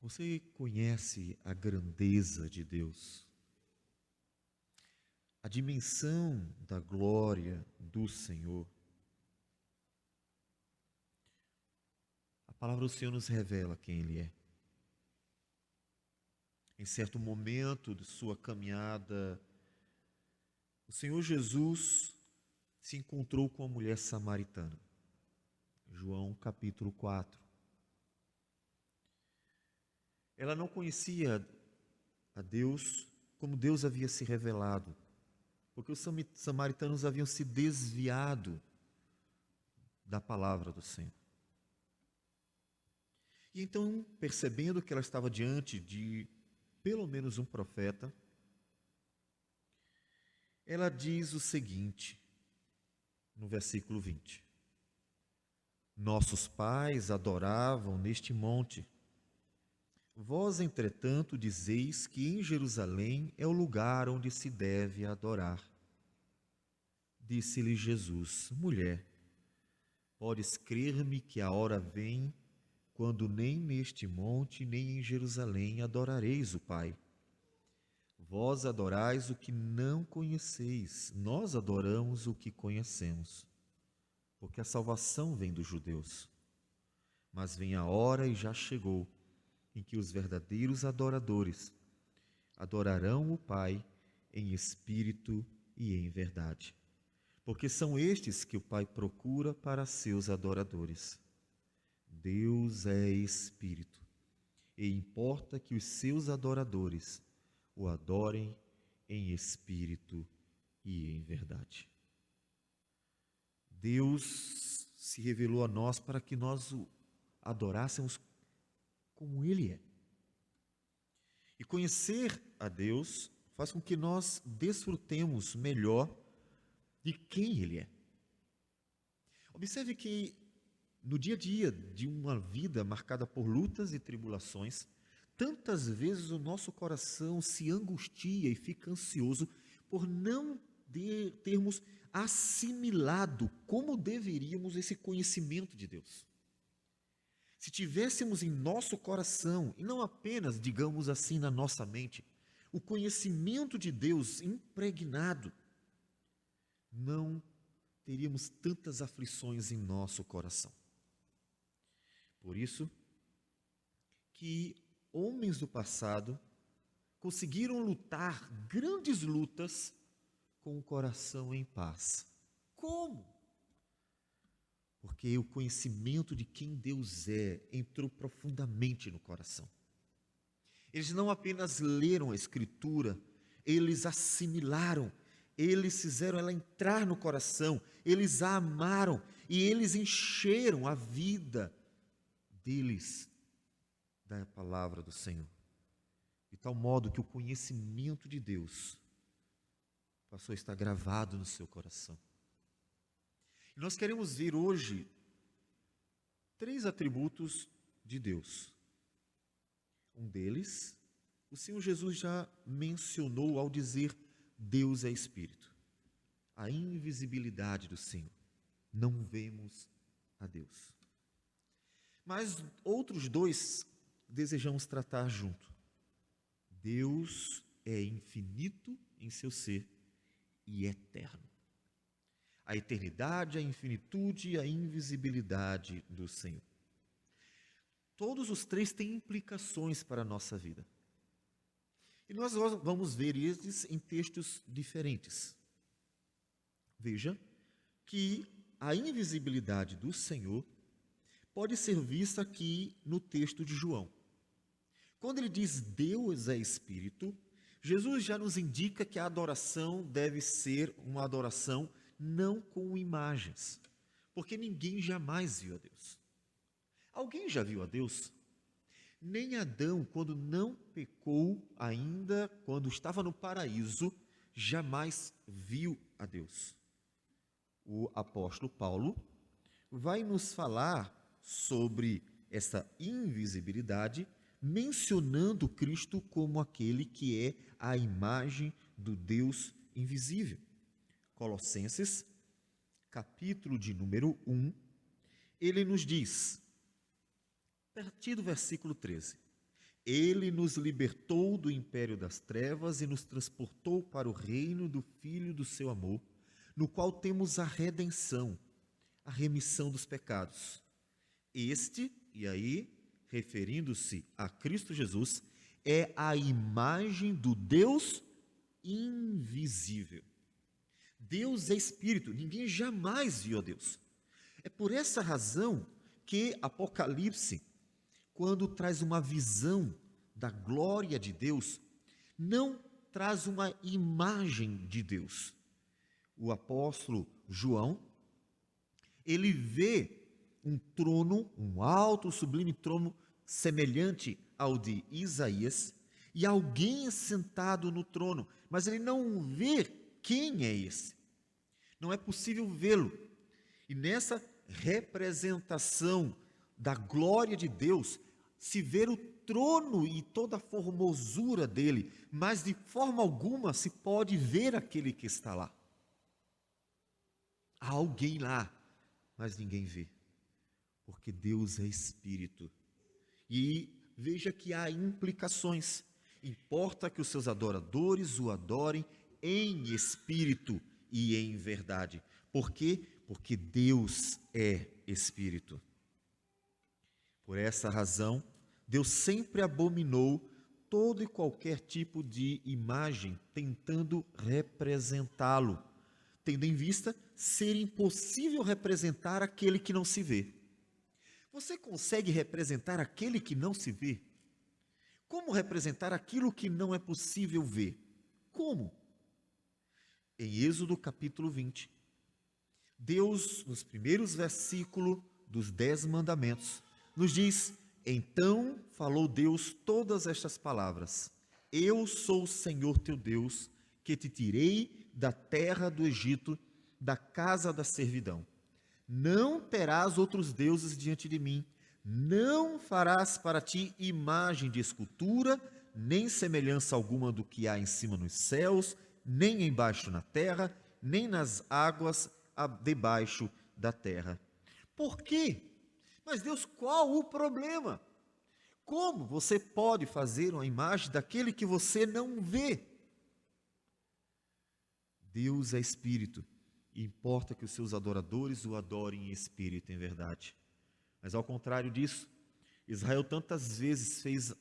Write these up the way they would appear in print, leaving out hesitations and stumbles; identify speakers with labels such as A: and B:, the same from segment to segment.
A: Você conhece a grandeza de Deus? A dimensão da glória do Senhor? A palavra do Senhor nos revela quem Ele é. Em certo momento de sua caminhada, o Senhor Jesus se encontrou com a mulher samaritana. João capítulo 4. Ela não conhecia a Deus como Deus havia se revelado, porque os samaritanos haviam se desviado da palavra do Senhor. E então, percebendo que ela estava diante de pelo menos um profeta, ela diz o seguinte, no versículo 20: Nossos pais adoravam neste monte. Vós, entretanto, dizeis que em Jerusalém é o lugar onde se deve adorar. Disse-lhe Jesus: Mulher, podes crer-me que a hora vem quando nem neste monte nem em Jerusalém adorareis o Pai. Vós adorais o que não conheceis, nós adoramos o que conhecemos, porque a salvação vem dos judeus. Mas vem a hora e já chegou, em que os verdadeiros adoradores adorarão o Pai em espírito e em verdade. Porque são estes que o Pai procura para seus adoradores. Deus é espírito, e importa que os seus adoradores o adorem em espírito e em verdade. Deus se revelou a nós para que nós o adorássemos como Ele é. E conhecer a Deus faz com que nós desfrutemos melhor de quem Ele é. Observe que no dia a dia de uma vida marcada por lutas e tribulações, tantas vezes o nosso coração se angustia e fica ansioso por não termos assimilado como deveríamos esse conhecimento de Deus. Se tivéssemos em nosso coração, e não apenas, digamos assim, na nossa mente, o conhecimento de Deus impregnado, não teríamos tantas aflições em nosso coração. Por isso que homens do passado conseguiram lutar grandes lutas com o coração em paz. Como? Porque o conhecimento de quem Deus é entrou profundamente no coração. Eles não apenas leram a Escritura, eles assimilaram, eles fizeram ela entrar no coração, eles a amaram e eles encheram a vida deles da palavra do Senhor. De tal modo que o conhecimento de Deus passou a estar gravado no seu coração. E nós queremos ver hoje 3 atributos de Deus. Um deles, o Senhor Jesus já mencionou ao dizer Deus é Espírito. A invisibilidade do Senhor. Não vemos a Deus. Mas outros 2 desejamos tratar junto. Deus é infinito em seu ser e eterno. A eternidade, a infinitude e a invisibilidade do Senhor. Todos os 3 têm implicações para a nossa vida. E nós vamos ver eles em textos diferentes. Veja que a invisibilidade do Senhor pode ser vista aqui no texto de João. Quando ele diz Deus é Espírito, Jesus já nos indica que a adoração deve ser uma adoração não com imagens, porque ninguém jamais viu a Deus. Alguém já viu a Deus? Nem Adão, quando não pecou ainda, quando estava no paraíso, jamais viu a Deus. O apóstolo Paulo vai nos falar sobre essa invisibilidade, mencionando Cristo como aquele que é a imagem do Deus invisível. Colossenses, capítulo de número 1, ele nos diz, a partir do versículo 13, Ele nos libertou do império das trevas e nos transportou para o reino do Filho do seu amor, no qual temos a redenção, a remissão dos pecados. Este, e aí, referindo-se a Cristo Jesus, é a imagem do Deus invisível. Deus é espírito, ninguém jamais viu a Deus. É por essa razão que Apocalipse, quando traz uma visão da glória de Deus, não traz uma imagem de Deus. O apóstolo João, ele vê um trono, um alto, sublime trono, semelhante ao de Isaías, e alguém sentado no trono, mas ele não vê quem é esse. Não é possível vê-lo. E nessa representação da glória de Deus, se vê o trono e toda a formosura dele, mas de forma alguma se pode ver aquele que está lá. Há alguém lá, mas ninguém vê, porque Deus é espírito. E veja que há implicações. Importa que os seus adoradores o adorem em espírito e em verdade. Por quê? Porque Deus é espírito. Por essa razão, Deus sempre abominou todo e qualquer tipo de imagem tentando representá-lo, tendo em vista ser impossível representar aquele que não se vê. Você consegue representar aquele que não se vê? Como representar aquilo que não é possível ver? Como? Em Êxodo capítulo 20, Deus, nos primeiros versículos dos 10 mandamentos, nos diz: então falou Deus todas estas palavras: eu sou o Senhor teu Deus, que te tirei da terra do Egito, da casa da servidão. Não terás outros deuses diante de mim, não farás para ti imagem de escultura, nem semelhança alguma do que há em cima nos céus, nem embaixo na terra, nem nas águas debaixo da terra. Por quê? Mas Deus, qual o problema? Como você pode fazer uma imagem daquele que você não vê? Deus é espírito, e importa que os seus adoradores o adorem em espírito e em verdade. Mas ao contrário disso, Israel tantas vezes fez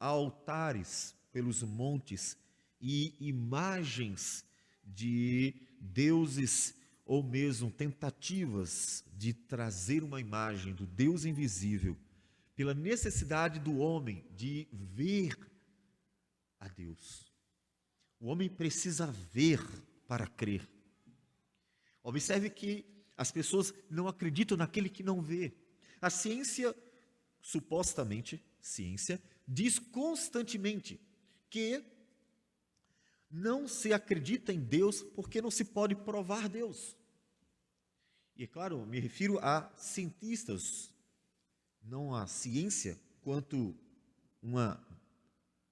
A: altares pelos montes e imagens de deuses, ou mesmo tentativas de trazer uma imagem do Deus invisível, pela necessidade do homem de ver a Deus. O homem precisa ver para crer. Observe que as pessoas não acreditam naquele que não vê. A ciência, supostamente ciência, diz constantemente que não se acredita em Deus porque não se pode provar Deus. E é claro, me refiro a cientistas, não a ciência quanto uma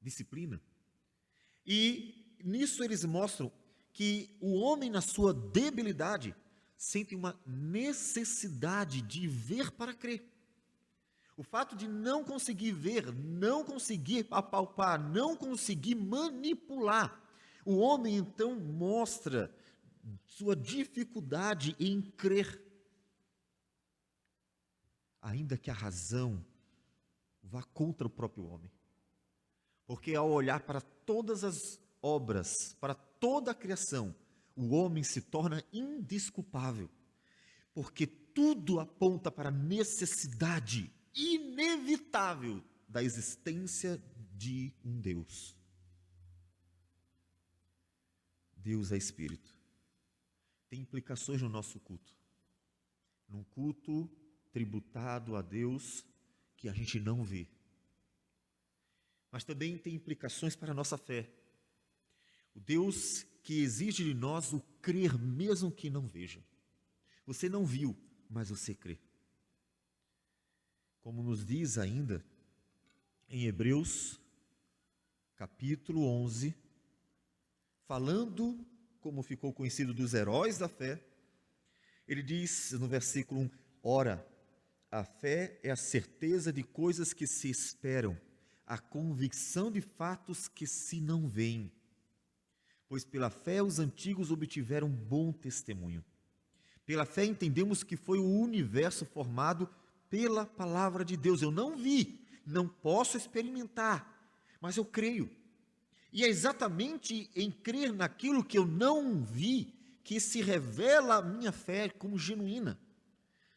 A: disciplina. E nisso eles mostram que o homem, na sua debilidade, sente uma necessidade de ver para crer. O fato de não conseguir ver, não conseguir apalpar, não conseguir manipular, o homem então mostra sua dificuldade em crer. Ainda que a razão vá contra o próprio homem. Porque ao olhar para todas as obras, para toda a criação, o homem se torna indesculpável. Porque tudo aponta para a necessidade inevitável da existência de um Deus. Deus é espírito. Tem implicações no nosso culto. Num culto tributado a Deus que a gente não vê. Mas também tem implicações para a nossa fé. O Deus que exige de nós o crer mesmo que não veja. Você não viu, mas você crê. Como nos diz ainda em Hebreus, capítulo 11, falando como ficou conhecido dos heróis da fé, ele diz no versículo 1, ora, a fé é a certeza de coisas que se esperam, a convicção de fatos que se não veem. Pois pela fé os antigos obtiveram bom testemunho. Pela fé entendemos que foi o universo formado pela palavra de Deus. Eu não vi, não posso experimentar, mas eu creio. E é exatamente em crer naquilo que eu não vi que se revela a minha fé como genuína.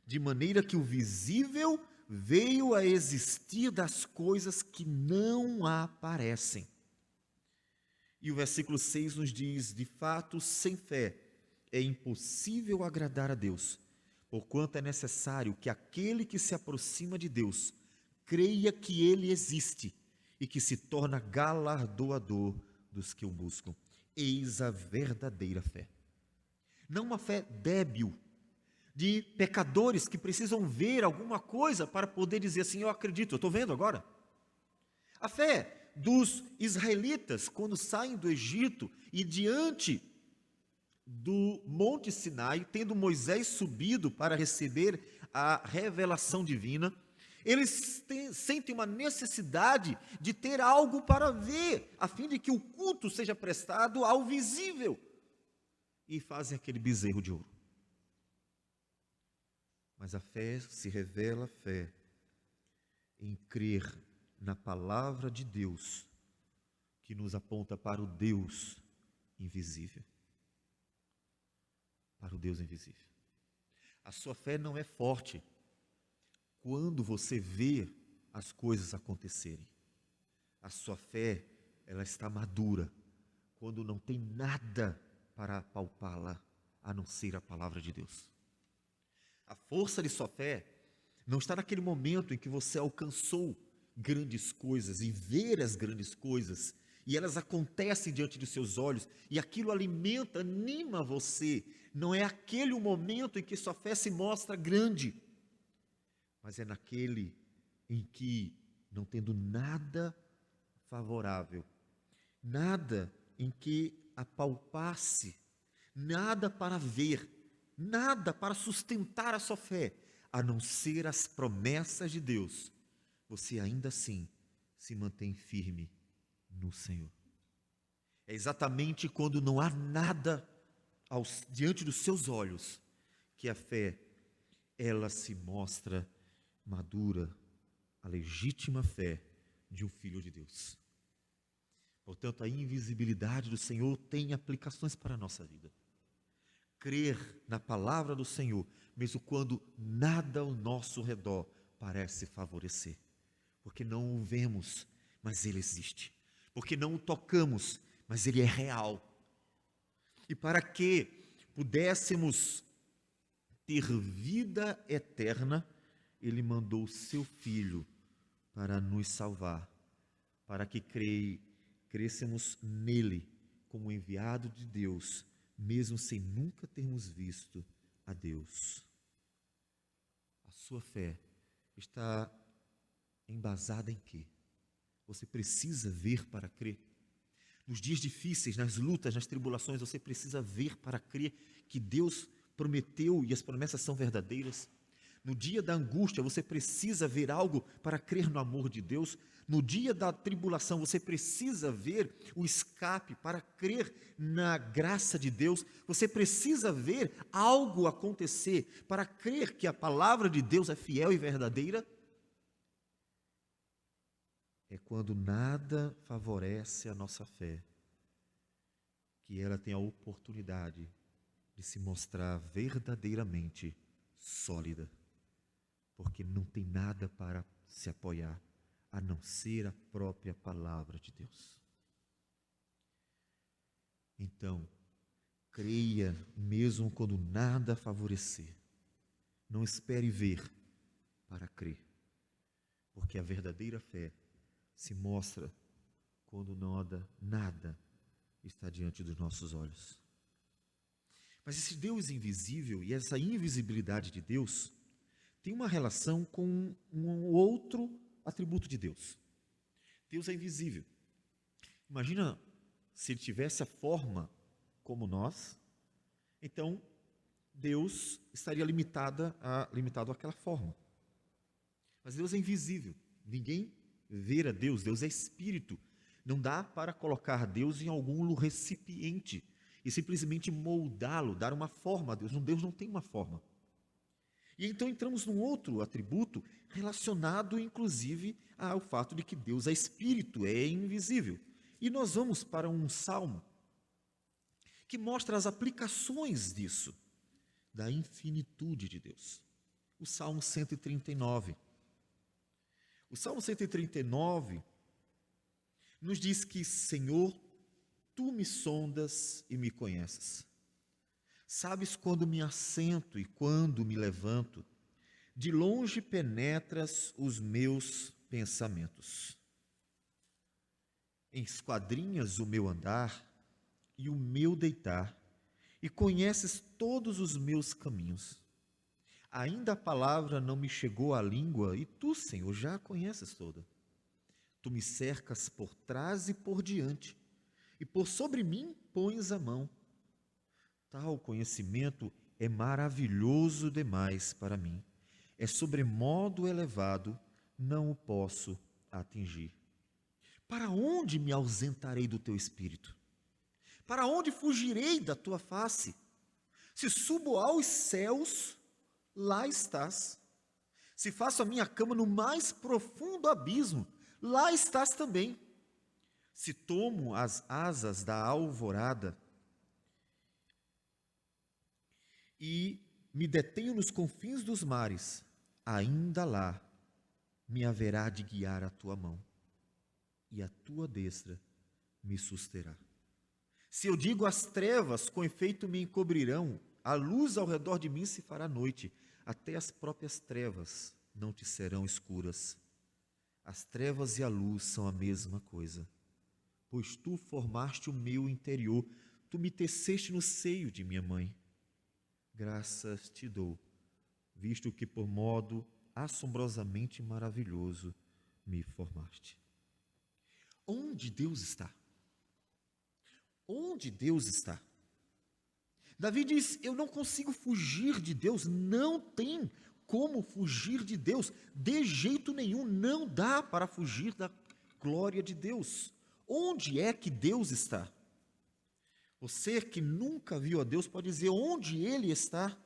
A: De maneira que o visível veio a existir das coisas que não aparecem. E o versículo 6 nos diz: de fato, sem fé é impossível agradar a Deus, porquanto é necessário que aquele que se aproxima de Deus creia que Ele existe e que se torna galardoador dos que o buscam. Eis a verdadeira fé. Não uma fé débil, de pecadores que precisam ver alguma coisa para poder dizer assim: eu acredito, eu estou vendo agora. A fé dos israelitas, quando saem do Egito e diante do Monte Sinai, tendo Moisés subido para receber a revelação divina, eles sentem uma necessidade de ter algo para ver, a fim de que o culto seja prestado ao visível, e fazem aquele bezerro de ouro. Mas a fé se revela fé em crer na palavra de Deus, que nos aponta para o Deus invisível. Para o Deus invisível. A sua fé não é forte quando você vê as coisas acontecerem. A sua fé, ela está madura quando não tem nada para apalpá-la, a não ser a palavra de Deus. A força de sua fé não está naquele momento em que você alcançou grandes coisas e ver as grandes coisas, e elas acontecem diante dos seus olhos, e aquilo alimenta, anima você. Não é aquele o momento em que sua fé se mostra grande, mas é naquele em que, não tendo nada favorável, nada em que apalpasse, nada para ver, nada para sustentar a sua fé, a não ser as promessas de Deus, você ainda assim se mantém firme no Senhor. É exatamente quando não há nada diante dos seus olhos que a fé, ela se mostra madura, a legítima fé de um filho de Deus. Portanto, a invisibilidade do Senhor tem aplicações para a nossa vida. Crer na palavra do Senhor, mesmo quando nada ao nosso redor parece favorecer. Porque não o vemos, mas Ele existe. Porque não o tocamos, mas Ele é real. E para que pudéssemos ter vida eterna, Ele mandou o seu Filho para nos salvar, para que crescêssemos nele como enviado de Deus, mesmo sem nunca termos visto a Deus. A sua fé está embasada em quê? Você precisa ver para crer. Nos dias difíceis, nas lutas, nas tribulações, você precisa ver para crer que Deus prometeu e as promessas são verdadeiras. No dia da angústia, você precisa ver algo para crer no amor de Deus. No dia da tribulação, você precisa ver o escape para crer na graça de Deus. Você precisa ver algo acontecer para crer que a palavra de Deus é fiel e verdadeira. É quando nada favorece a nossa fé, que ela tem a oportunidade de se mostrar verdadeiramente sólida, porque não tem nada para se apoiar, a não ser a própria palavra de Deus. Então, creia mesmo quando nada favorecer. Não espere ver para crer, porque a verdadeira fé se mostra quando nada está diante dos nossos olhos. Mas esse Deus invisível e essa invisibilidade de Deus tem uma relação com um outro atributo de Deus. Deus é invisível. Imagina se ele tivesse a forma como nós, então Deus estaria limitado àquela forma. Mas Deus é invisível. Ninguém ver a Deus. Deus é espírito. Não dá para colocar Deus em algum recipiente e simplesmente moldá-lo, dar uma forma a Deus. Deus não tem uma forma. E então entramos num outro atributo relacionado, inclusive, ao fato de que Deus é espírito, é invisível. E nós vamos para um salmo que mostra as aplicações disso, da infinitude de Deus. O Salmo 139. O Salmo 139 nos diz que, Senhor, Tu me sondas e me conheces. Sabes quando me assento e quando me levanto. De longe penetras os meus pensamentos. Esquadrinhas o meu andar e o meu deitar, e conheces todos os meus caminhos. Ainda a palavra não me chegou à língua, e tu, Senhor, já a conheces toda. Tu me cercas por trás e por diante, e por sobre mim pões a mão. Tal conhecimento é maravilhoso demais para mim. É sobremodo elevado, não o posso atingir. Para onde me ausentarei do teu espírito? Para onde fugirei da tua face? Se subo aos céus, lá estás. Se faço a minha cama no mais profundo abismo, lá estás também. Se tomo as asas da alvorada e me detenho nos confins dos mares, ainda lá me haverá de guiar a tua mão, e a tua destra me susterá. Se eu digo às trevas, com efeito me encobrirão, a luz ao redor de mim se fará noite, até as próprias trevas não te serão escuras. As trevas e a luz são a mesma coisa, pois tu formaste o meu interior, tu me teceste no seio de minha mãe. Graças te dou, visto que por modo assombrosamente maravilhoso me formaste. Onde Deus está? Onde Deus está? Davi diz, eu não consigo fugir de Deus, não tem como fugir de Deus, de jeito nenhum, não dá para fugir da glória de Deus. Onde é que Deus está? Você que nunca viu a Deus pode dizer onde Ele está.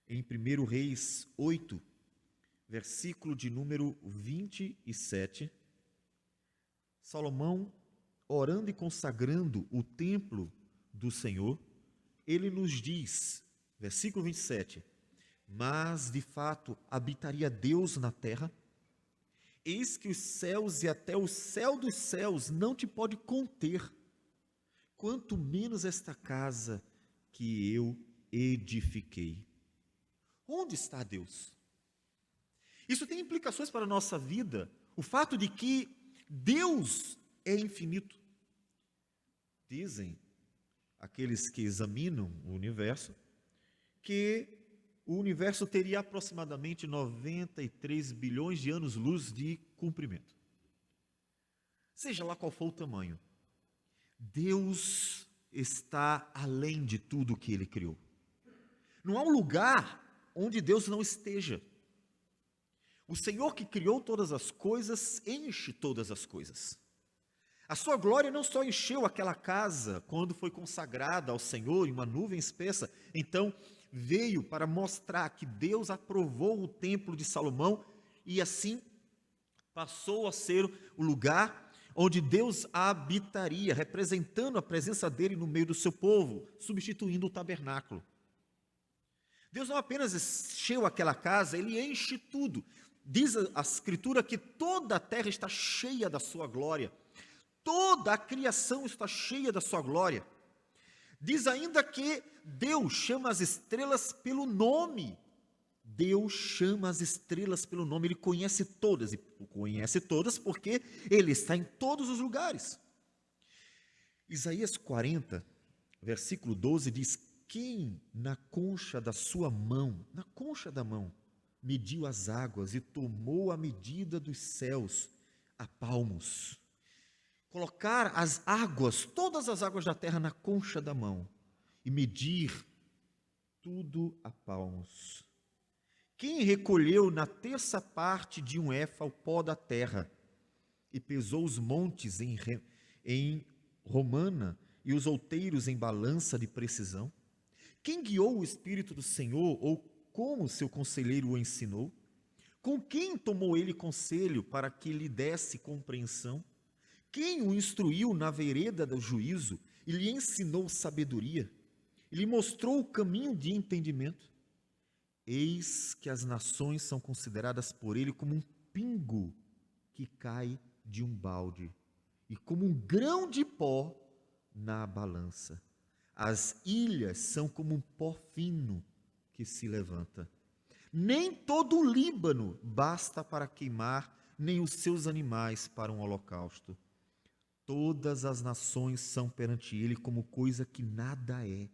A: Em 1 Reis 8, versículo de número 27, Salomão, orando e consagrando o templo do Senhor, ele nos diz, versículo 27, mas de fato habitaria Deus na terra? Eis que os céus e até o céu dos céus não te pode conter, quanto menos esta casa que eu edifiquei. Onde está Deus? Isso tem implicações para a nossa vida, o fato de que Deus é infinito. Dizem aqueles que examinam o universo que o universo teria aproximadamente 93 bilhões de anos-luz de comprimento. Seja lá qual for o tamanho, Deus está além de tudo o que Ele criou. Não há um lugar onde Deus não esteja. O Senhor que criou todas as coisas, enche todas as coisas. A sua glória não só encheu aquela casa quando foi consagrada ao Senhor em uma nuvem espessa, então veio para mostrar que Deus aprovou o templo de Salomão e assim passou a ser o lugar onde Deus habitaria, representando a presença dele no meio do seu povo, substituindo o tabernáculo. Deus não apenas encheu aquela casa, Ele enche tudo. Diz a Escritura que toda a terra está cheia da sua glória. Toda a criação está cheia da sua glória. Diz ainda que Deus chama as estrelas pelo nome. Deus chama as estrelas pelo nome, Ele conhece todas, e conhece todas porque Ele está em todos os lugares. Isaías 40, versículo 12 diz, quem na concha da sua mão, na concha da mão, mediu as águas e tomou a medida dos céus a palmos. Colocar as águas, todas as águas da terra na concha da mão e medir tudo a palmos. Quem recolheu na terça parte de um éfa o pó da terra e pesou os montes em romana e os outeiros em balança de precisão? Quem guiou o Espírito do Senhor, ou como seu conselheiro o ensinou? Com quem tomou ele conselho para que lhe desse compreensão? Quem o instruiu na vereda do juízo e lhe ensinou sabedoria? E lhe mostrou o caminho de entendimento? Eis que as nações são consideradas por ele como um pingo que cai de um balde, e como um grão de pó na balança. As ilhas são como um pó fino que se levanta. Nem todo o Líbano basta para queimar, nem os seus animais para um holocausto. Todas as nações são perante ele como coisa que nada é.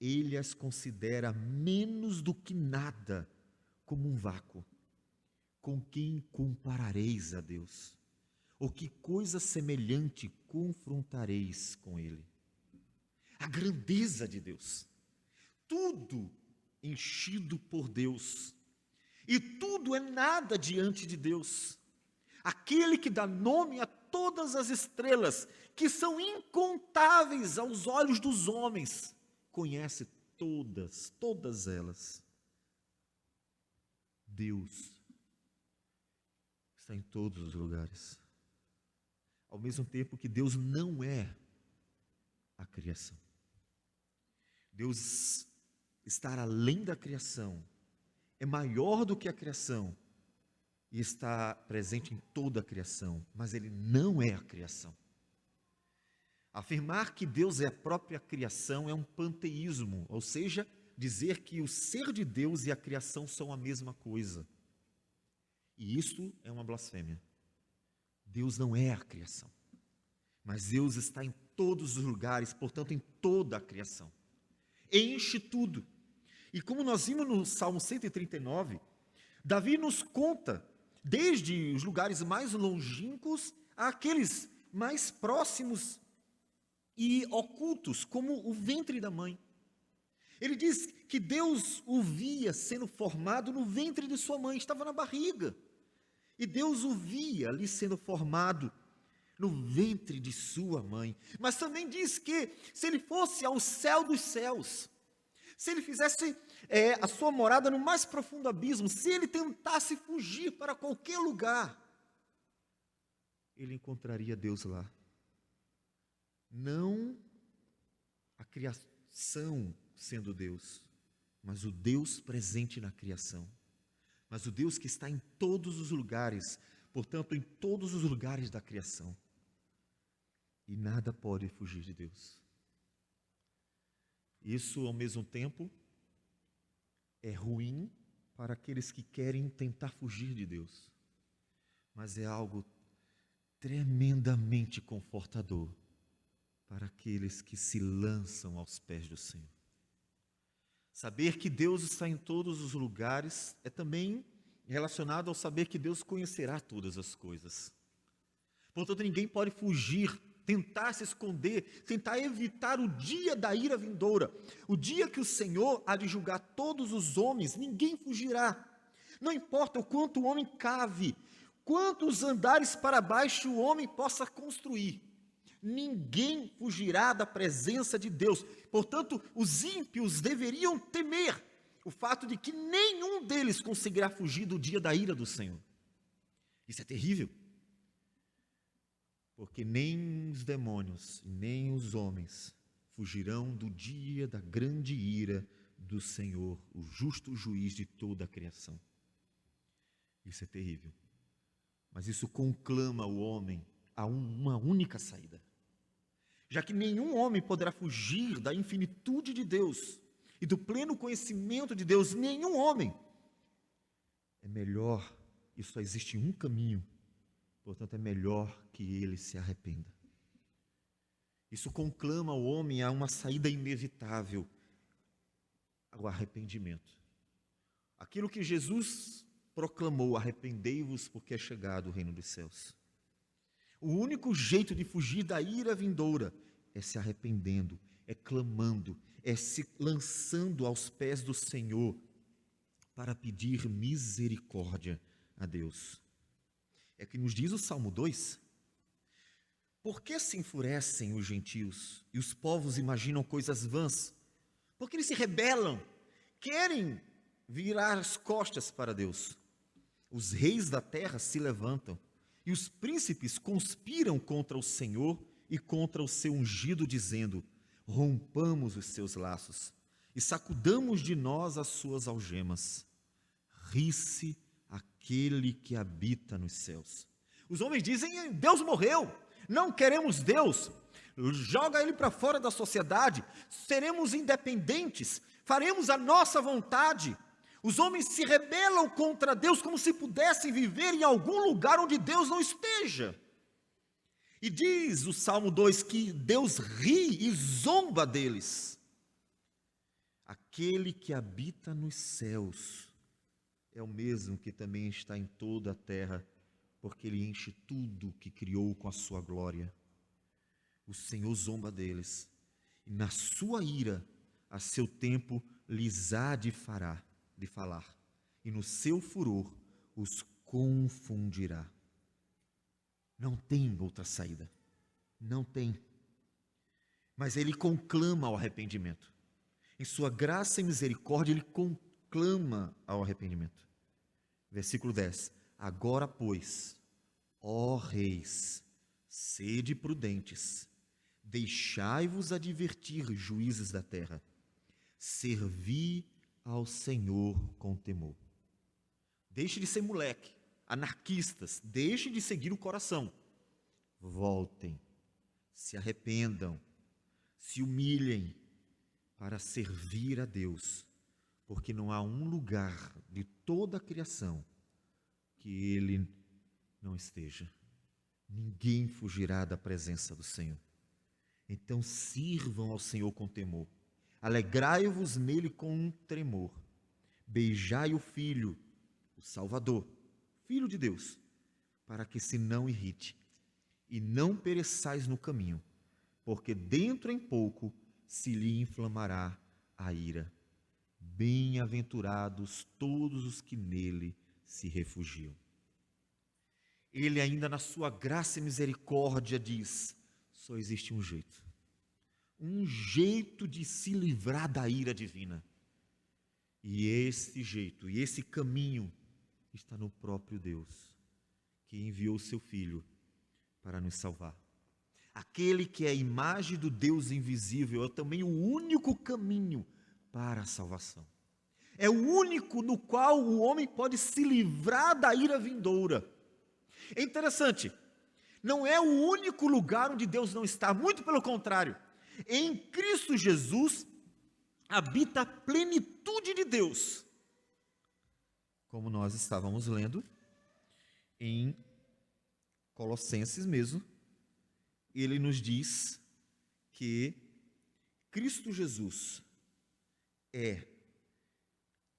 A: Ele as considera menos do que nada, como um vácuo. Com quem comparareis a Deus? Ou que coisa semelhante confrontareis com ele? A grandeza de Deus, tudo enchido por Deus, e tudo é nada diante de Deus. Aquele que dá nome a todas as estrelas, que são incontáveis aos olhos dos homens, conhece todas elas. Deus está em todos os lugares. Ao mesmo tempo que Deus não é a criação. Deus estar além da criação, é maior do que a criação, e está presente em toda a criação, mas Ele não é a criação. Afirmar que Deus é a própria criação é um panteísmo, ou seja, dizer que o ser de Deus e a criação são a mesma coisa. E isso é uma blasfêmia. Deus não é a criação, mas Deus está em todos os lugares, portanto em toda a criação. Enche tudo. E como nós vimos no Salmo 139, Davi nos conta, desde os lugares mais longínquos àqueles mais próximos e ocultos, como o ventre da mãe. Ele diz que Deus o via sendo formado no ventre de sua mãe, estava na barriga. E Deus o via ali sendo formado no ventre de sua mãe. Mas também diz que se ele fosse ao céu dos céus, se ele fizesse a sua morada no mais profundo abismo, se ele tentasse fugir para qualquer lugar, ele encontraria Deus lá. Não a criação sendo Deus, mas o Deus presente na criação. Mas o Deus que está em todos os lugares, portanto, em todos os lugares da criação. E nada pode fugir de Deus. Isso, ao mesmo tempo, é ruim para aqueles que querem tentar fugir de Deus. Mas é algo tremendamente confortador para aqueles que se lançam aos pés do Senhor. Saber que Deus está em todos os lugares é também relacionado ao saber que Deus conhecerá todas as coisas. Portanto, ninguém pode fugir, tentar se esconder, tentar evitar o dia da ira vindoura. O dia que o Senhor há de julgar todos os homens, ninguém fugirá. Não importa o quanto o homem cave, quantos andares para baixo o homem possa construir. Ninguém fugirá da presença de Deus. Portanto, os ímpios deveriam temer o fato de que nenhum deles conseguirá fugir do dia da ira do Senhor. Isso é terrível. Porque nem os demônios, nem os homens fugirão do dia da grande ira do Senhor, o justo juiz de toda a criação. Isso é terrível. Mas isso conclama o homem a uma única saída. Já que nenhum homem poderá fugir da infinitude de Deus e do pleno conhecimento de Deus, nenhum homem, é melhor, e só existe um caminho, portanto é melhor que ele se arrependa. Isso conclama o homem a uma saída inevitável, ao arrependimento. Aquilo que Jesus proclamou: arrependei-vos porque é chegado o reino dos céus. O único jeito de fugir da ira vindoura é se arrependendo, é clamando, é se lançando aos pés do Senhor, para pedir misericórdia a Deus. É que nos diz o Salmo 2: por que se enfurecem os gentios e os povos imaginam coisas vãs? Porque eles se rebelam, querem virar as costas para Deus. Os reis da terra se levantam e os príncipes conspiram contra o Senhor e contra o seu ungido, dizendo: rompamos os seus laços e sacudamos de nós as suas algemas. Ri-se aquele que habita nos céus. Os homens dizem: Deus morreu, não queremos Deus, joga ele para fora da sociedade, seremos independentes, faremos a nossa vontade. Os homens se rebelam contra Deus como se pudessem viver em algum lugar onde Deus não esteja. E diz o Salmo 2 que Deus ri e zomba deles. Aquele que habita nos céus é o mesmo que também está em toda a terra, porque ele enche tudo que criou com a sua glória. O Senhor zomba deles, e na sua ira, a seu tempo, lhes há de falar, e no seu furor os confundirá. Não tem outra saída, não tem. Mas ele conclama ao arrependimento. Em sua graça e misericórdia, ele conclama ao arrependimento. Versículo 10: agora, pois, ó reis, sede prudentes, deixai-vos advertir, juízes da terra, servi ao Senhor com temor. Deixe de ser moleque, anarquistas, deixe de seguir o coração. Voltem, se arrependam, se humilhem para servir a Deus, porque não há um lugar de toda a criação que Ele não esteja. Ninguém fugirá da presença do Senhor. Então sirvam ao Senhor com temor, alegrai-vos nele com um tremor, beijai o Filho, o Salvador, Filho de Deus, para que se não irrite, e não pereçais no caminho, porque dentro em pouco se lhe inflamará a ira. Bem-aventurados todos os que nele se refugiam. Ele ainda na sua graça e misericórdia diz: só existe um jeito de se livrar da ira divina. E esse jeito, e esse caminho está no próprio Deus, que enviou o seu Filho para nos salvar. Aquele que é a imagem do Deus invisível é também o único caminho para a salvação. É o único no qual o homem pode se livrar da ira vindoura. É interessante, não é o único lugar onde Deus não está, muito pelo contrário. Em Cristo Jesus habita a plenitude de Deus. Como nós estávamos lendo em Colossenses mesmo, ele nos diz que Cristo Jesus é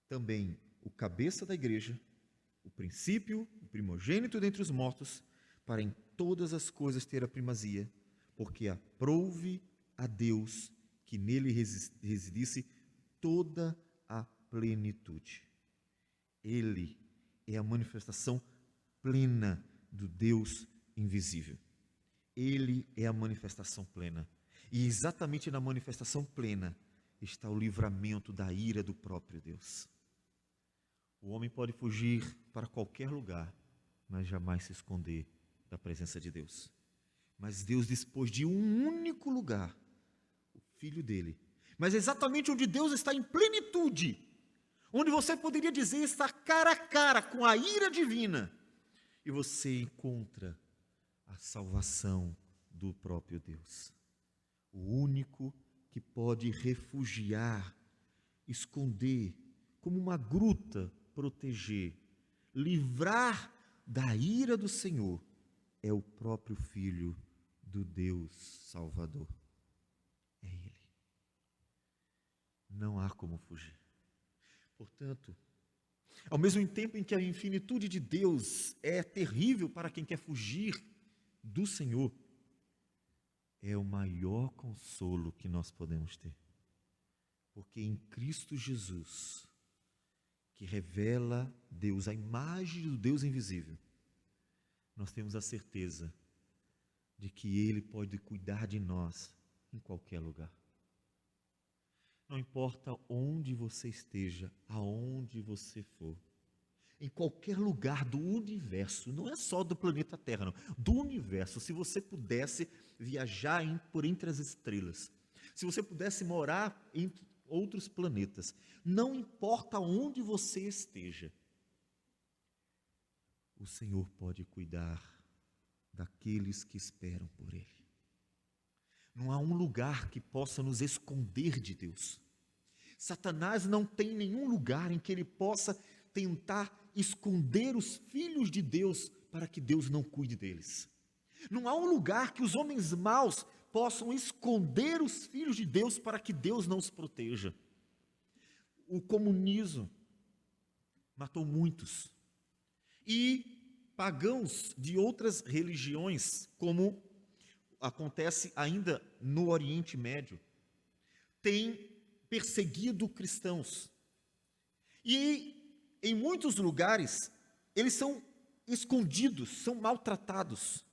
A: também o cabeça da igreja, o princípio, o primogênito dentre os mortos, para em todas as coisas ter a primazia, porque aprouve a Deus que nele residisse toda a plenitude. Ele é a manifestação plena do Deus invisível. Ele é a manifestação plena. E exatamente na manifestação plena está o livramento da ira do próprio Deus. O homem pode fugir para qualquer lugar, mas jamais se esconder da presença de Deus. Mas Deus dispôs de um único lugar, o Filho dele. Mas exatamente onde Deus está em plenitude, onde você poderia dizer está cara a cara com a ira divina, e você encontra a salvação do próprio Deus. O único que pode refugiar, esconder, como uma gruta, proteger, livrar da ira do Senhor, é o próprio Filho do Deus Salvador. É Ele. Não há como fugir. Portanto, ao mesmo tempo em que a infinitude de Deus é terrível para quem quer fugir do Senhor, é o maior consolo que nós podemos ter. Porque em Cristo Jesus, que revela Deus, a imagem do Deus invisível, nós temos a certeza de que Ele pode cuidar de nós em qualquer lugar. Não importa onde você esteja, aonde você for, em qualquer lugar do universo, não é só do planeta Terra, não, do universo, se você pudesse viajar por entre as estrelas, se você pudesse morar em outros planetas, não importa onde você esteja, o Senhor pode cuidar daqueles que esperam por Ele. Não há um lugar que possa nos esconder de Deus. Satanás não tem nenhum lugar em que ele possa tentar esconder os filhos de Deus para que Deus não cuide deles. Não há um lugar que os homens maus possam esconder os filhos de Deus para que Deus não os proteja. O comunismo matou muitos. E pagãos de outras religiões, como acontece ainda no Oriente Médio, têm perseguido cristãos. E em muitos lugares, eles são escondidos, são maltratados.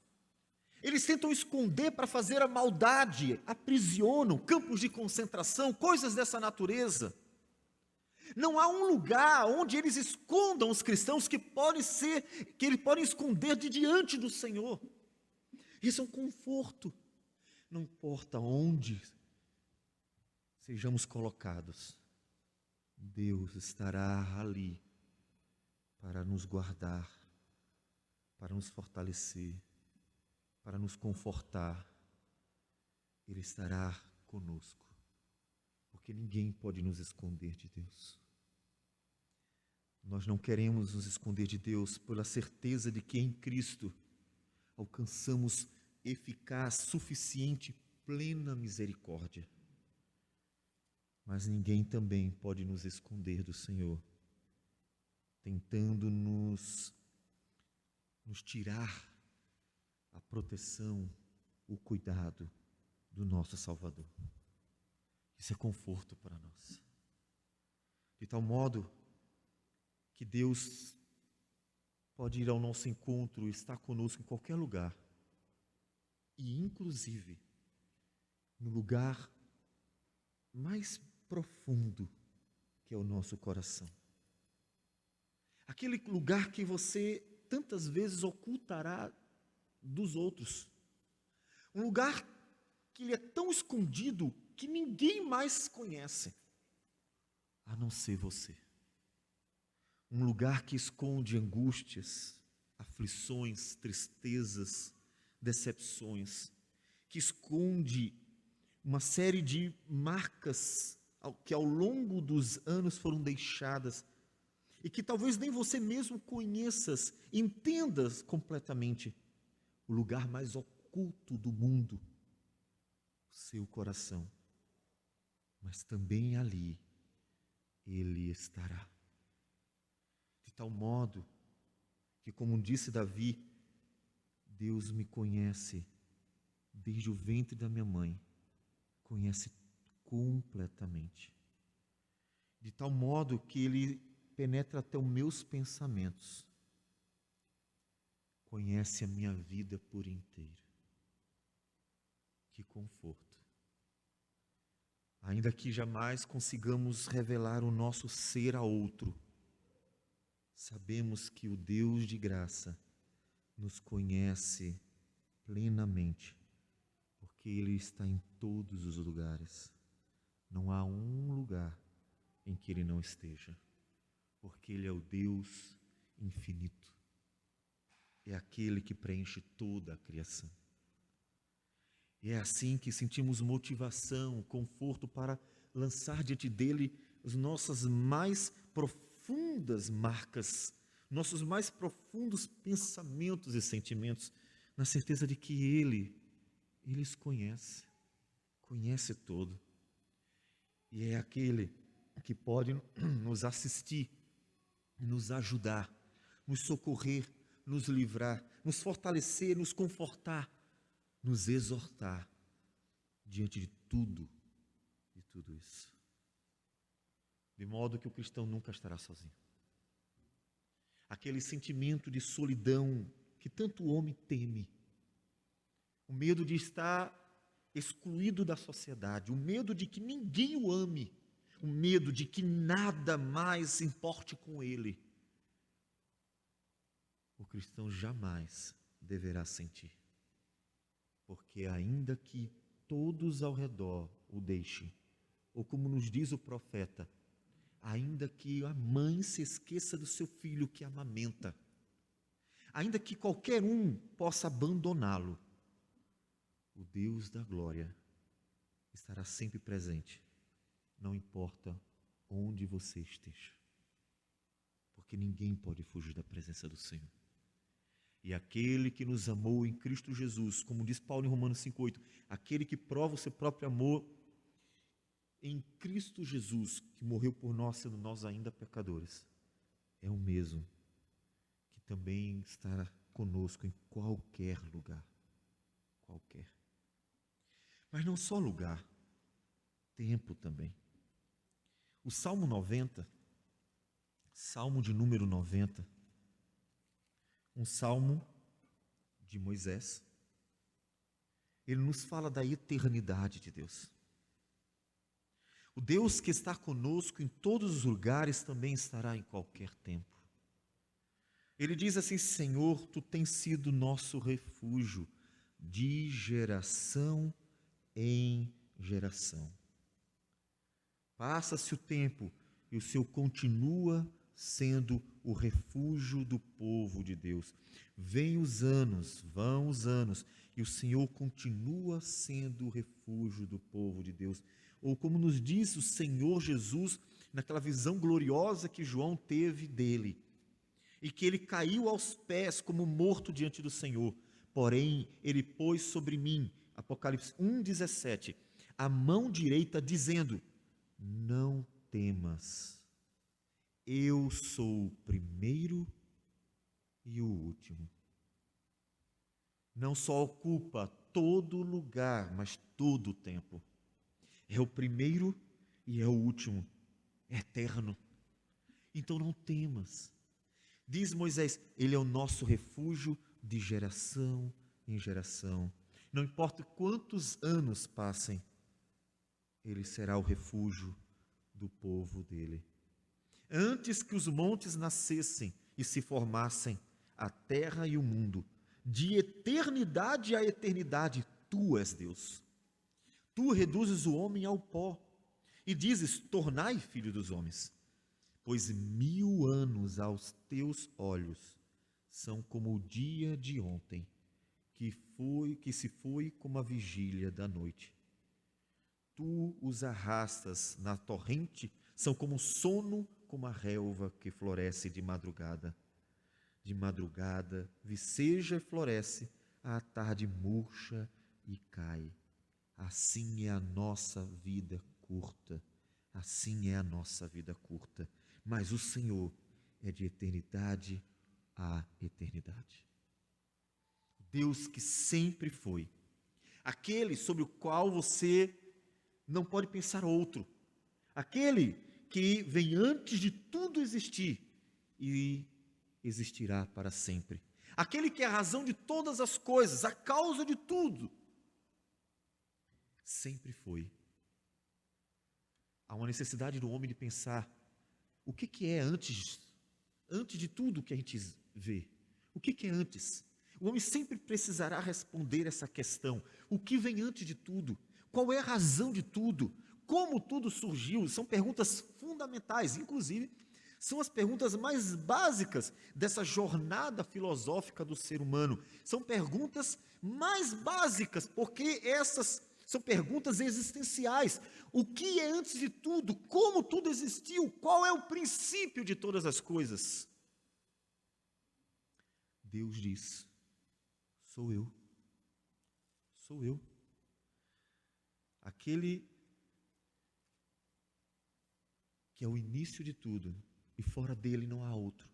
A: Eles tentam esconder para fazer a maldade, aprisionam, campos de concentração, coisas dessa natureza. Não há um lugar onde eles escondam os cristãos que eles podem esconder de diante do Senhor. Isso é um conforto. Não importa onde sejamos colocados, Deus estará ali para nos guardar, para nos fortalecer, para nos confortar. Ele estará conosco, porque ninguém pode nos esconder de Deus. Nós não queremos nos esconder de Deus pela certeza de que em Cristo alcançamos eficaz, suficiente, plena misericórdia. Mas ninguém também pode nos esconder do Senhor, tentando nos tirar a proteção, o cuidado do nosso Salvador. Isso é conforto para nós. De tal modo que Deus pode ir ao nosso encontro, estar conosco em qualquer lugar, e inclusive no lugar mais profundo, que é o nosso coração. Aquele lugar que você tantas vezes ocultará dos outros. Um lugar que ele é tão escondido que ninguém mais conhece, a não ser você. Um lugar que esconde angústias, aflições, tristezas, decepções, que esconde uma série de marcas que ao longo dos anos foram deixadas e que talvez nem você mesmo conheças, entendas completamente. O lugar mais oculto do mundo, o seu coração. Mas também ali Ele estará. De tal modo que, como disse Davi, Deus me conhece desde o ventre da minha mãe, conhece completamente. De tal modo que Ele penetra até os meus pensamentos, conhece a minha vida por inteiro. Que conforto! Ainda que jamais consigamos revelar o nosso ser a outro, sabemos que o Deus de graça nos conhece plenamente, porque Ele está em todos os lugares. Não há um lugar em que Ele não esteja, porque Ele é o Deus infinito. É aquele que preenche toda a criação. E é assim que sentimos motivação, conforto para lançar diante dele as nossas mais profundas marcas, nossos mais profundos pensamentos e sentimentos, na certeza de que Ele os conhece, conhece todo. E é aquele que pode nos assistir, nos ajudar, nos socorrer, nos livrar, nos fortalecer, nos confortar, nos exortar diante de tudo isso. De modo que o cristão nunca estará sozinho. aquele sentimento de solidão que tanto o homem teme, o medo de estar excluído da sociedade, o medo de que ninguém o ame, o medo de que nada mais importe com ele, o cristão jamais deverá sentir. Porque ainda que todos ao redor o deixem, ou como nos diz o profeta, ainda que a mãe se esqueça do seu filho que amamenta, ainda que qualquer um possa abandoná-lo, o Deus da glória estará sempre presente, não importa onde você esteja, porque ninguém pode fugir da presença do Senhor. E aquele que nos amou em Cristo Jesus, como diz Paulo em Romanos 5,8, aquele que prova o seu próprio amor em Cristo Jesus, que morreu por nós, sendo nós ainda pecadores, é o mesmo que também estará conosco em qualquer lugar. Qualquer. Mas não só lugar, tempo também. O Salmo 90, Salmo de número 90, um salmo de Moisés, ele nos fala da eternidade de Deus. O Deus que está conosco em todos os lugares também estará em qualquer tempo. Ele diz assim: Senhor, tu tens sido nosso refúgio de geração em geração. Passa-se o tempo e o Senhor continua sendo o refúgio do povo de Deus. Vêm os anos, vão os anos, e o Senhor continua sendo o refúgio do povo de Deus. Ou como nos diz o Senhor Jesus, naquela visão gloriosa que João teve dele, e que ele caiu aos pés como morto diante do Senhor. Porém, ele pôs sobre mim, Apocalipse 1,17, a mão direita, dizendo: não temas, eu sou o primeiro e o último. Não só ocupa todo lugar, mas todo o tempo. É o primeiro e é o último, é eterno. Então não temas. Diz Moisés, ele é o nosso refúgio de geração em geração. Não importa quantos anos passem, ele será o refúgio do povo dele. Antes que os montes nascessem e se formassem, a terra e o mundo, de eternidade a eternidade, tu és Deus. Tu reduzes o homem ao pó e dizes: tornai filho dos homens. Pois 1000 anos aos teus olhos são como o dia de ontem, que se foi como a vigília da noite. Tu os arrastas na torrente, são como sono, como a relva que floresce de madrugada. De madrugada viceja e floresce, à tarde murcha e cai. Assim é a nossa vida curta, assim é a nossa vida curta. Mas o Senhor é de eternidade a eternidade. Deus que sempre foi, aquele sobre o qual você não pode pensar outro, aquele que vem antes de tudo existir e existirá para sempre, aquele que é a razão de todas as coisas, a causa de tudo, sempre foi. Há uma necessidade do homem de pensar: o que é antes de tudo que a gente vê? O que é antes? O homem sempre precisará responder essa questão: o que vem antes de tudo? Qual é a razão de tudo? Como tudo surgiu? São perguntas fundamentais, inclusive, são as perguntas mais básicas dessa jornada filosófica do ser humano. São perguntas mais básicas, porque essas são perguntas existenciais. O que é antes de tudo? Como tudo existiu? Qual é o princípio de todas as coisas? Deus diz: sou eu. Sou eu. Aquele que é o início de tudo, e fora dele não há outro.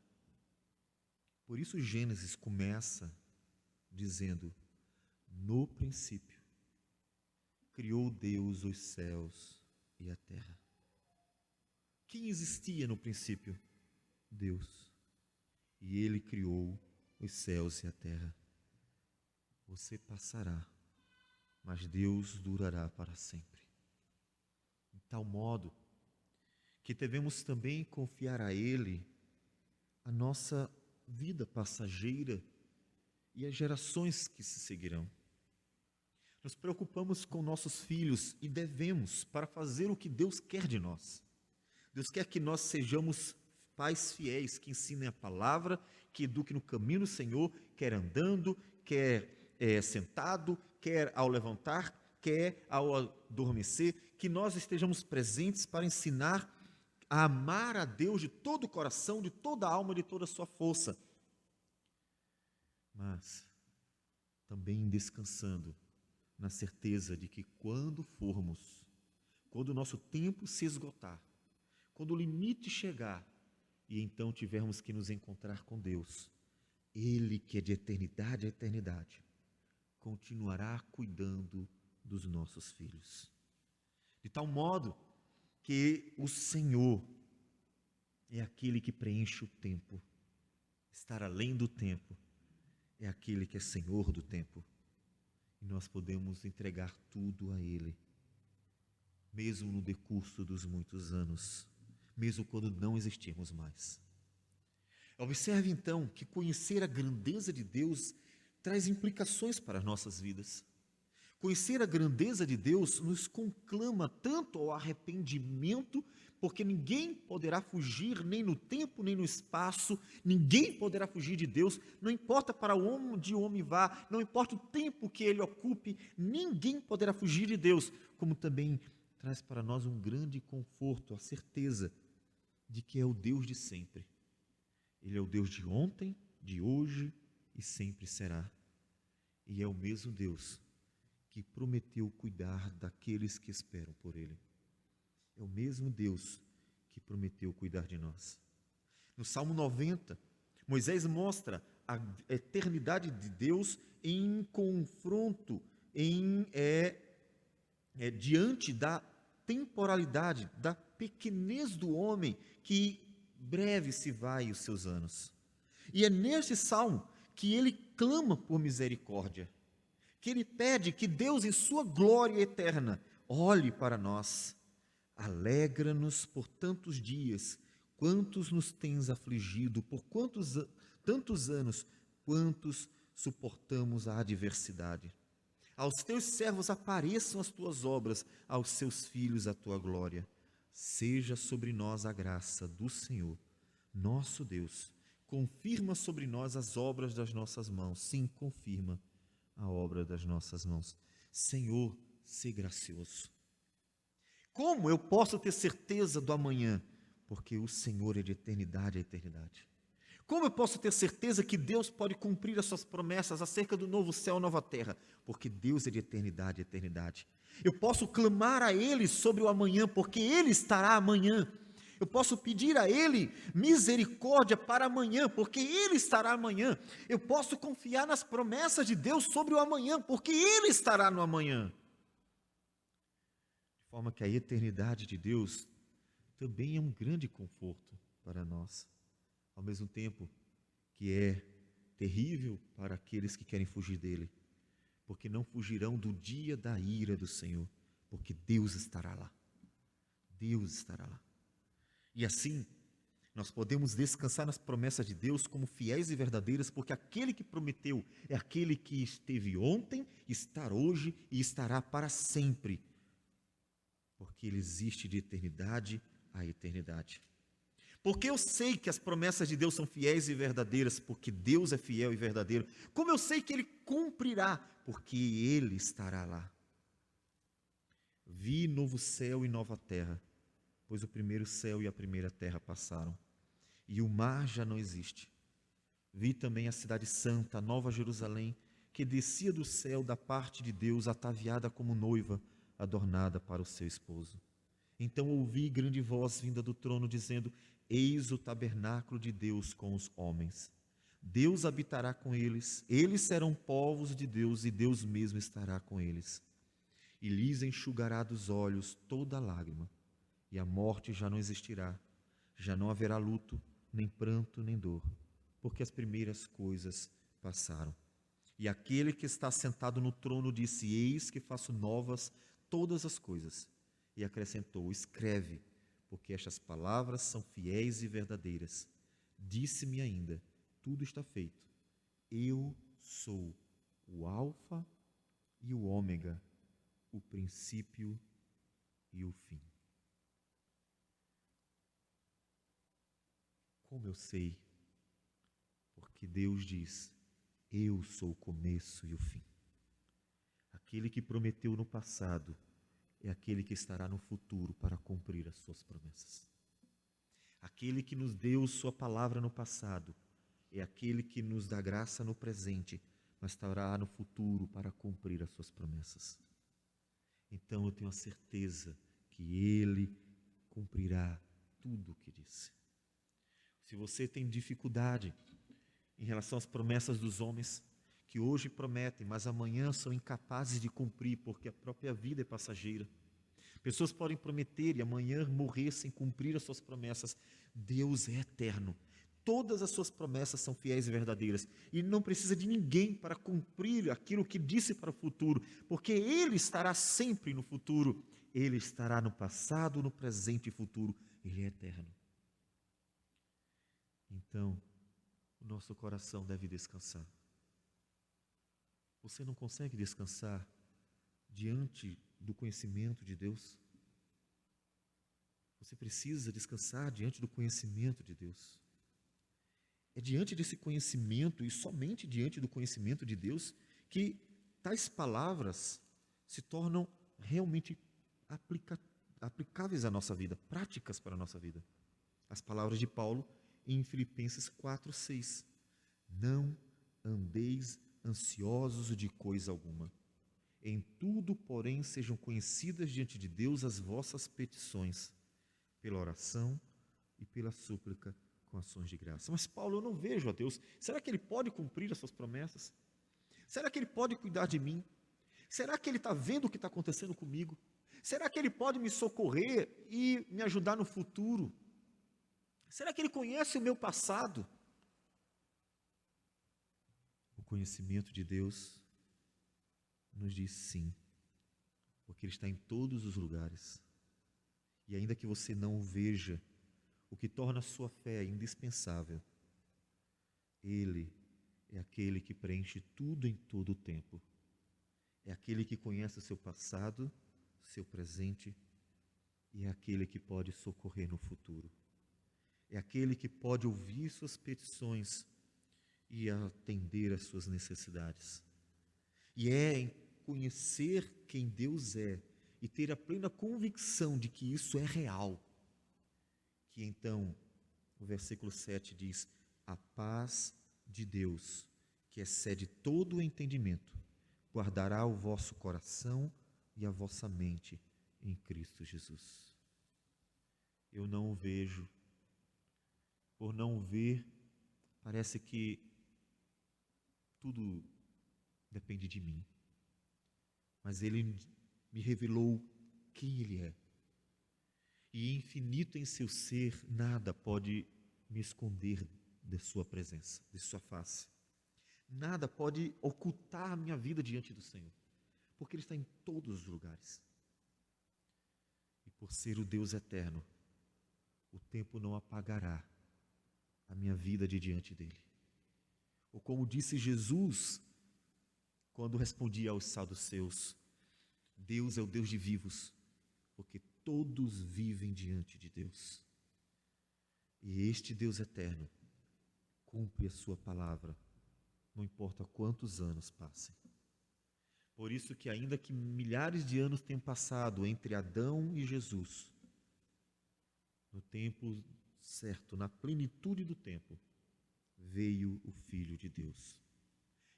A: Por isso Gênesis começa dizendo: no princípio criou Deus os céus e a terra. Quem existia no princípio? Deus. e Ele criou os céus e a terra. Você passará, mas Deus durará para sempre. De tal modo que devemos também confiar a Ele a nossa vida passageira e as gerações que se seguirão. Nos preocupamos com nossos filhos e devemos, para fazer o que Deus quer de nós. Deus quer que nós sejamos pais fiéis, que ensinem a palavra, que eduquem no caminho do Senhor, quer andando, quer sentado, quer ao levantar, quer ao adormecer, que nós estejamos presentes para ensinar a amar a Deus de todo o coração, de toda a alma, de toda a sua força. Mas também descansando na certeza de que quando o nosso tempo se esgotar, quando o limite chegar, e então tivermos que nos encontrar com Deus, Ele que é de eternidade a eternidade, continuará cuidando dos nossos filhos. De tal modo que o Senhor é aquele que preenche o tempo, estar além do tempo, é aquele que é Senhor do tempo. E nós podemos entregar tudo a Ele, mesmo no decurso dos muitos anos, mesmo quando não existirmos mais. Observe então que conhecer a grandeza de Deus traz implicações para as nossas vidas. Conhecer a grandeza de Deus nos conclama tanto ao arrependimento, porque ninguém poderá fugir, nem no tempo, nem no espaço, ninguém poderá fugir de Deus, não importa para onde o homem vá, não importa o tempo que ele ocupe, ninguém poderá fugir de Deus, como também traz para nós um grande conforto, a certeza de que é o Deus de sempre. Ele é o Deus de ontem, de hoje e sempre será. E é o mesmo Deus que prometeu cuidar daqueles que esperam por Ele. É o mesmo Deus que prometeu cuidar de nós. No Salmo 90, Moisés mostra a eternidade de Deus em confronto, diante da temporalidade, da pequenez do homem, que breve se vai os seus anos. E é neste salmo que ele clama por misericórdia, que ele pede que Deus, em sua glória eterna, olhe para nós, alegra-nos por tantos dias, quantos nos tens afligido, por tantos anos, quantos suportamos a adversidade. Aos teus servos apareçam as tuas obras, aos seus filhos a tua glória. Seja sobre nós a graça do Senhor, nosso Deus. Confirma sobre nós as obras das nossas mãos. Sim, confirma a obra das nossas mãos. Senhor, sê gracioso. Como eu posso ter certeza do amanhã? Porque o Senhor é de eternidade a eternidade. Como eu posso ter certeza que Deus pode cumprir as suas promessas acerca do novo céu e nova terra? Porque Deus é de eternidade a eternidade. Eu posso clamar a Ele sobre o amanhã, porque Ele estará amanhã. Eu posso pedir a Ele misericórdia para amanhã, porque Ele estará amanhã. Eu posso confiar nas promessas de Deus sobre o amanhã, porque Ele estará no amanhã. De forma que a eternidade de Deus também é um grande conforto para nós, ao mesmo tempo que é terrível para aqueles que querem fugir dele, porque não fugirão do dia da ira do Senhor, porque Deus estará lá. Deus estará lá. E assim, nós podemos descansar nas promessas de Deus como fiéis e verdadeiras, porque aquele que prometeu é aquele que esteve ontem, está hoje e estará para sempre, porque Ele existe de eternidade a eternidade. Porque eu sei que as promessas de Deus são fiéis e verdadeiras, porque Deus é fiel e verdadeiro. Como eu sei que Ele cumprirá, porque Ele estará lá. Vi novo céu e nova terra, pois o primeiro céu e a primeira terra passaram, e o mar já não existe. Vi também a cidade santa, a nova Jerusalém, que descia do céu da parte de Deus, ataviada como noiva, adornada para o seu esposo. Então ouvi grande voz vinda do trono, dizendo: Eis o tabernáculo de Deus com os homens. Deus habitará com eles, eles serão povos de Deus, e Deus mesmo estará com eles. E lhes enxugará dos olhos toda lágrima, e a morte já não existirá, já não haverá luto, nem pranto, nem dor, porque as primeiras coisas passaram. E aquele que está sentado no trono disse: Eis que faço novas todas as coisas. E acrescentou: Escreve, porque estas palavras são fiéis e verdadeiras. Disse-me ainda: Tudo está feito. Eu sou o Alfa e o Ômega, o princípio e o fim. Como eu sei? Porque Deus diz: Eu sou o começo e o fim. Aquele que prometeu no passado é aquele que estará no futuro para cumprir as suas promessas. Aquele que nos deu sua palavra no passado é aquele que nos dá graça no presente, mas estará no futuro para cumprir as suas promessas. Então eu tenho a certeza que Ele cumprirá tudo o que disse. Se você tem dificuldade em relação às promessas dos homens, que hoje prometem, mas amanhã são incapazes de cumprir, porque a própria vida é passageira. Pessoas podem prometer e amanhã morrer sem cumprir as suas promessas. Deus é eterno. Todas as suas promessas são fiéis e verdadeiras. E não precisa de ninguém para cumprir aquilo que disse para o futuro, porque Ele estará sempre no futuro. Ele estará no passado, no presente e futuro. Ele é eterno. Então, o nosso coração deve descansar. Você não consegue descansar diante do conhecimento de Deus? Você precisa descansar diante do conhecimento de Deus. É diante desse conhecimento e somente diante do conhecimento de Deus que tais palavras se tornam realmente aplicáveis à nossa vida, práticas para a nossa vida. As palavras de Paulo em Filipenses 4:6. Não andeis ansiosos de coisa alguma. Em tudo, porém, sejam conhecidas diante de Deus as vossas petições, pela oração e pela súplica com ações de graça. Mas Paulo, eu não vejo a Deus. Será que Ele pode cumprir as suas promessas? Será que Ele pode cuidar de mim? Será que Ele está vendo o que está acontecendo comigo? Será que Ele pode me socorrer e me ajudar no futuro? Será que Ele conhece o meu passado? O conhecimento de Deus nos diz sim, porque Ele está em todos os lugares. E ainda que você não o veja, o que torna a sua fé indispensável, Ele é aquele que preenche tudo em todo o tempo. É aquele que conhece o seu passado, seu presente, e é aquele que pode socorrer no futuro. É aquele que pode ouvir suas petições e atender às suas necessidades. E é em conhecer quem Deus é e ter a plena convicção de que isso é real, que então o versículo 7 diz: a paz de Deus, que excede todo o entendimento, guardará o vosso coração e a vossa mente em Cristo Jesus. Eu não o vejo. Por não o ver, parece que tudo depende de mim. Mas Ele me revelou quem Ele é. E infinito em seu ser, nada pode me esconder de sua presença, de sua face. Nada pode ocultar a minha vida diante do Senhor, porque Ele está em todos os lugares. E por ser o Deus eterno, o tempo não apagará a minha vida de diante dEle. Ou como disse Jesus, quando respondia aos saduceus: Deus é o Deus de vivos, porque todos vivem diante de Deus. E este Deus eterno cumpre a sua palavra, não importa quantos anos passem. Por isso que ainda que milhares de anos tenham passado entre Adão e Jesus, no tempo certo, na plenitude do tempo, veio o Filho de Deus.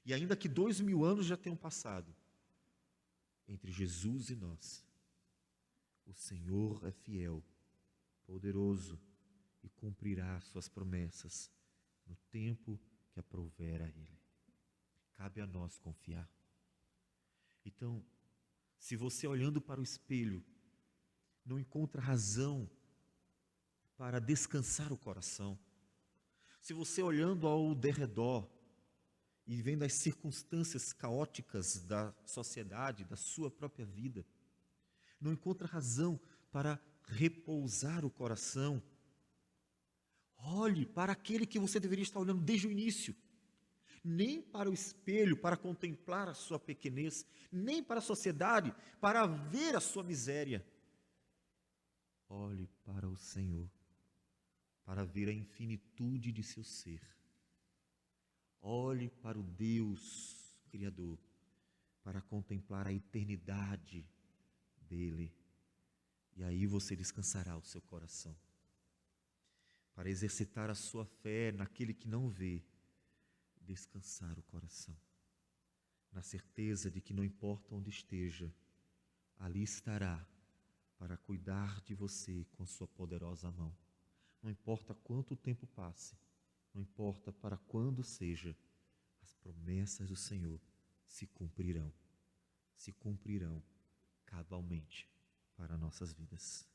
A: E ainda que 2000 anos já tenham passado, entre Jesus e nós, o Senhor é fiel, poderoso e cumprirá suas promessas no tempo que aprouver a Ele. Cabe a nós confiar. Então, se você olhando para o espelho não encontra razão para descansar o coração, Se você olhando ao derredor e vendo as circunstâncias caóticas da sociedade, da sua própria vida, não encontra razão para repousar o coração, olhe para aquele que você deveria estar olhando desde o início. Nem para o espelho, para contemplar a sua pequenez, nem para a sociedade, para ver a sua miséria. Olhe para o Senhor, para ver a infinitude de seu ser. Olhe para o Deus Criador, para contemplar a eternidade dele. E aí você descansará o seu coração. Para exercitar a sua fé naquele que não vê, descansar o coração, na certeza de que não importa onde esteja, ali estará para cuidar de você com sua poderosa mão. Não importa quanto tempo passe, não importa para quando seja, as promessas do Senhor se cumprirão cabalmente para nossas vidas.